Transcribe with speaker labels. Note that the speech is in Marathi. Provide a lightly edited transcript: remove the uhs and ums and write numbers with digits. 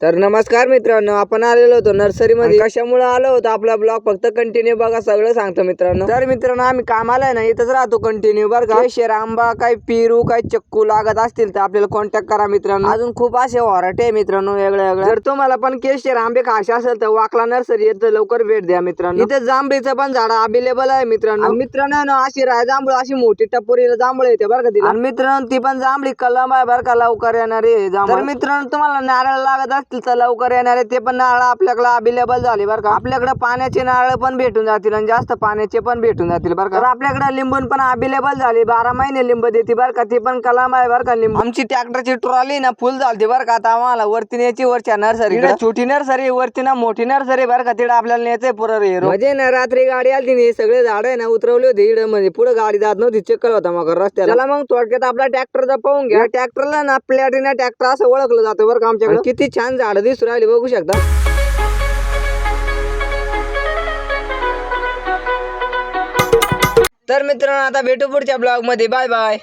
Speaker 1: तर नमस्कार मित्रांनो, आपण आलेलो होतो नर्सरीमध्ये. कशामुळे आलो होतो आपला ब्लॉग फक्त कंटिन्यू बघा, सगळं सांगतो मित्रांनो. तर मित्रांनो, आम्ही कामाला आहे ना इथंच राहतो कंटिन्यू बरं का. केशर आंबा, काही पेरू, काही चक्कू लागत असतील तर आपल्याला कॉन्टॅक्ट करा मित्रांनो. अजून खूप असे व्हरायटी आहे मित्रांनो वेगळ्या वेगळ्या. जर तुम्हाला पण केशर आंबे खायचे असेल तर वाकला नर्सरी येतं, लवकर भेट द्या मित्रांनो. इथे जांभळीचं पण झाड अवेलेबल आहे मित्रांनो. मित्रांनो अशी जांभूळ अशी मोठी टपोरीला जांभूळ येते बरं का तिला. आणि मित्रांनो ती पण जांभळी कलम आहे बरं का, लवकर येणारी जांभूळ. तर मित्रांनो तुम्हाला नारळ लागत असतील तर लवकर येणारे ते पण नारळ आपल्याकडे अवेलेबल झाले बरं का. आपल्याकडे पाण्याचे नारळ पण भेटून जातील आणि जास्त पाण्याचे पण भेटून जातील बरं का. तर आपल्याकडे लिंबू पण अवेलेबल झाले, 12 महिने लिंबू देते बरं का. ती पण कलम आहे बरं का लिंबू. आमची ट्रॅक्टरची ट्रॉली ना फुल झाली बरं का. आता आम्हाला वरती न्यायची, वरच्या नर्सरी छोटी नर्सरी, वरती ना मोठी नर्सरी बरं का. तिकडे आपल्याला न्यायचंय पुरं हिरो. म्हणजे ना रात्री गाडी आली नाही, सगळे झाड आहे ना उतरवले होते इकडे. म्हणजे पुढे गाडी जात नव्हती, चक्कर होता मग रस्त्याला. त्याला मग थोडक्यात आपला ट्रॅक्टरचा पाहून घ्या. ट्रॅक्टरला ना प्लॅटिना ट्रॅक्टर असं ओळखलं जातं बरं का आमच्याकडे. किती छान झाड दिसून राहिली बघू शकता. तर मित्रांनो, आता भेटू पुढच्या ब्लॉग मध्ये. Bye bye.